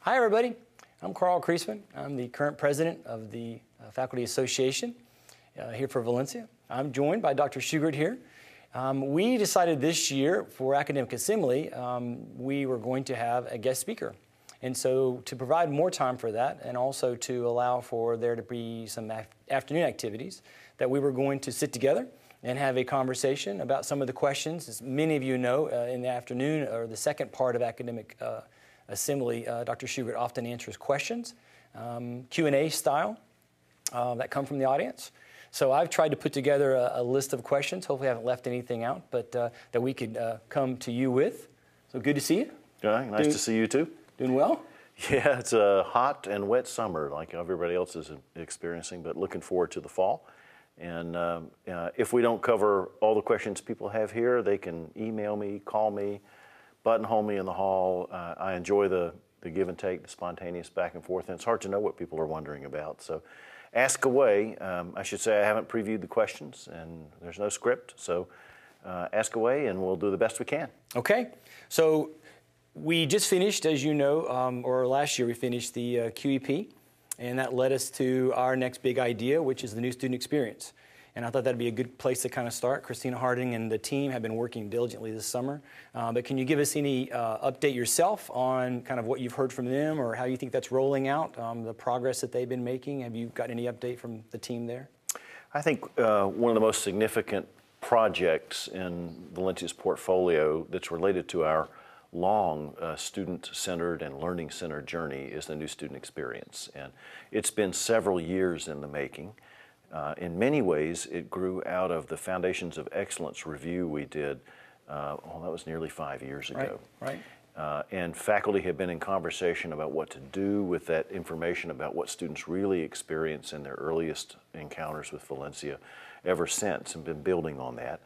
Hi, everybody. I'm Carl Creasman. I'm the current president of the Faculty Association here for Valencia. I'm joined by Dr. Shugart here. We decided this year for Academic Assembly, we were going to have a guest speaker. And so to provide more time for that and also to allow for there to be some afternoon activities, that we were going to sit together and have a conversation about some of the questions. As many of you know, in the afternoon or the second part of Academic Assembly, Dr. Shugart often answers questions, Q&A style, that come from the audience. So I've tried to put together a list of questions. Hopefully I haven't left anything out, but that we could come to you with. So good to see you. Yeah, nice to see you too. Doing well? Yeah, it's a hot and wet summer like everybody else is experiencing, but looking forward to the fall. And if we don't cover all the questions people have here, they can email me, call me, buttonhole me in the hall. I enjoy the give and take, the spontaneous back and forth, and it's hard to know what people are wondering about. So ask away. I should say I haven't previewed the questions, and there's no script, so ask away, and we'll do the best we can. Okay. So we just finished, as you know, or last year we finished the QEP, and that led us to our next big idea, which is the new student experience. And I thought that'd be a good place to kind of start. Christina Harding and the team have been working diligently this summer. But can you give us any update yourself on kind of what you've heard from them or how you think that's rolling out, the progress that they've been making? Have you got any update from the team there? I think one of the most significant projects in Valencia's portfolio that's related to our long student-centered and learning-centered journey is the new student experience. And it's been several years in the making. In many ways, it grew out of the Foundations of Excellence review we did, that was nearly 5 years ago. Right. And faculty have been in conversation about what to do with that information about what students really experience in their earliest encounters with Valencia ever since, and been building on that.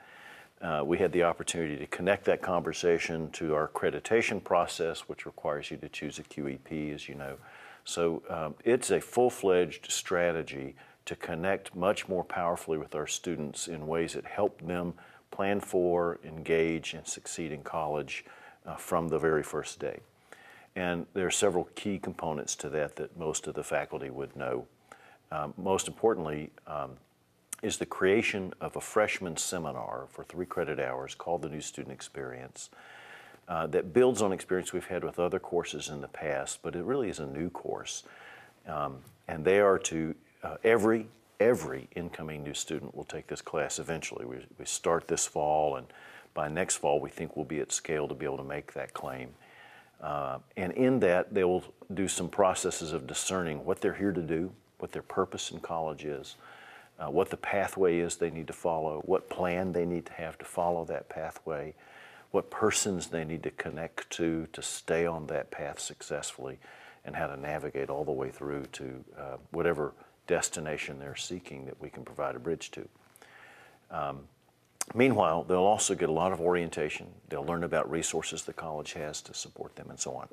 We had the opportunity to connect that conversation to our accreditation process, which requires you to choose a QEP, as you know. So it's a full-fledged strategy to connect much more powerfully with our students in ways that help them plan for, engage, and succeed in college from the very first day. And there are several key components to that that most of the faculty would know. Most importantly, is the creation of a freshman seminar for 3 credit hours called the New Student Experience that builds on experience we've had with other courses in the past, but it really is a new course. And they are to, every incoming new student will take this class eventually. We start this fall, and by next fall we think we'll be at scale to be able to make that claim. And in that they will do some processes of discerning what they're here to do, what their purpose in college is, what the pathway is they need to follow, what plan they need to have to follow that pathway, what persons they need to connect to stay on that path successfully, and how to navigate all the way through to whatever destination they're seeking that we can provide a bridge to. Meanwhile, they'll also get a lot of orientation. They'll learn about resources the college has to support them and so on.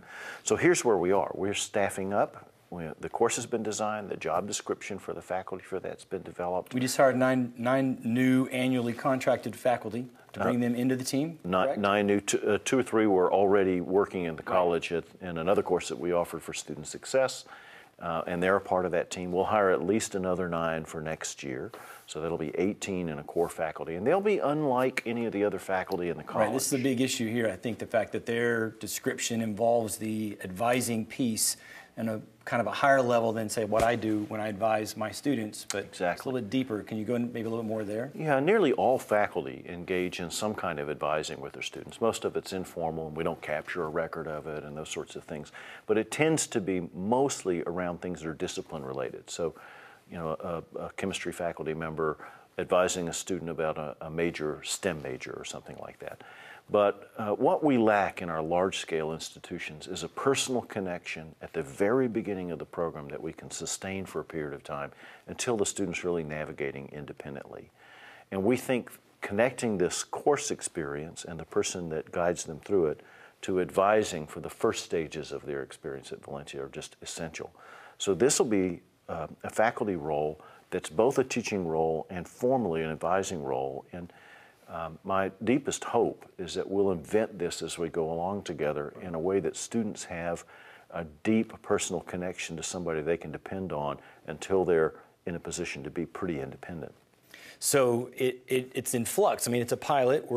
So here's where we are. We're staffing up. The course has been designed, the job description for the faculty for that's been developed. We just hired nine new annually contracted faculty to bring them into the team, correct? 9 new, 2 or 3 were already working in the college in another course that we offered for student success, and they're a part of that team. We'll hire at least another 9 for next year, so that'll be 18 in a core faculty, and they'll be unlike any of the other faculty in the college. Right, this is a big issue here. I think the fact that their description involves the advising piece and a kind of a higher level than, say, what I do when I advise my students, but exactly. It's a little bit deeper. Can you go in maybe a little bit more there? Yeah, nearly all faculty engage in some kind of advising with their students. Most of it's informal, and we don't capture a record of it and those sorts of things. But it tends to be mostly around things that are discipline related. So, you know, a chemistry faculty member advising a student about a major STEM major or something like that. But what we lack in our large-scale institutions is a personal connection at the very beginning of the program that we can sustain for a period of time until the student's really navigating independently. And we think connecting this course experience and the person that guides them through it to advising for the first stages of their experience at Valencia are just essential. So this will be a faculty role that's both a teaching role and formally an advising role. And my deepest hope is that we'll invent this as we go along together in a way that students have a deep personal connection to somebody they can depend on until they're in a position to be pretty independent. So it's in flux. I mean, it's a pilot.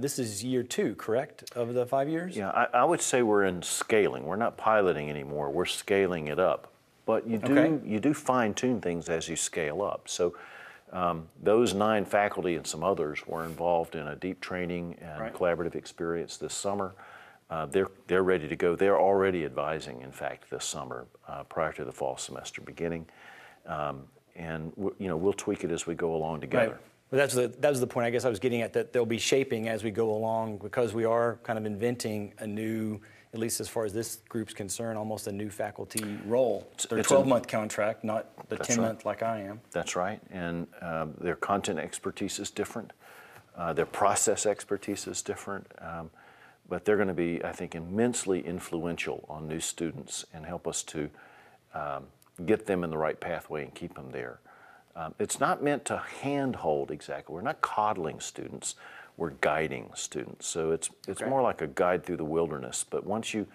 This is year 2, correct, of the 5 years? Yeah, I would say we're in scaling. We're not piloting anymore. We're scaling it up. But you do fine-tune things as you scale up. So those 9 faculty and some others were involved in a deep training and collaborative experience this summer. They're ready to go. They're already advising, in fact, this summer prior to the fall semester beginning. And we'll tweak it as we go along together. Right. Well, that was the point I guess I was getting at, that they'll be shaping as we go along, because we are kind of inventing a new, at least as far as this group's concerned, almost a new faculty role. Their 12-month contract, not the 10-month like I am. That's right. And their content expertise is different. Their process expertise is different. But they're going to be, I think, immensely influential on new students and help us to get them in the right pathway and keep them there. It's not meant to handhold exactly. We're not coddling students. We're guiding students. So it's more like a guide through the wilderness. But once you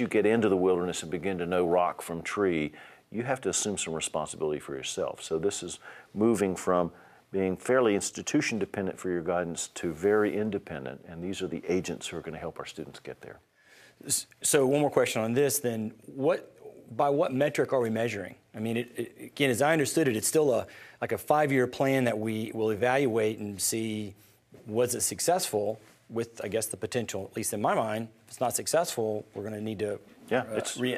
get into the wilderness and begin to know rock from tree, you have to assume some responsibility for yourself. So this is moving from being fairly institution dependent for your guidance to very independent, and these are the agents who are going to help our students get there. So one more question on this then. By what metric are we measuring? I mean, again, as I understood it, it's still like a 5-year plan that we will evaluate and see, was it successful, with, I guess, the potential, at least in my mind, if it's not successful, we're going to need to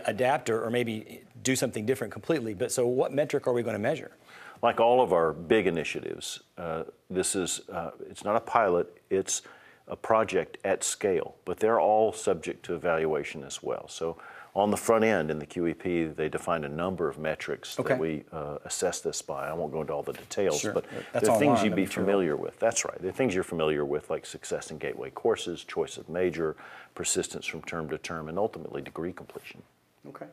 adapt or maybe do something different completely. But so what metric are we going to measure? Like all of our big initiatives, it's not a pilot, it's a project at scale, but they're all subject to evaluation as well. So on the front end in the QEP, they defined a number of metrics that we assess this by. I won't go into all the details, but they're things you'd be familiar with. That's right. They're things you're familiar with, like success in gateway courses, choice of major, persistence from term to term, and ultimately degree completion. Okay.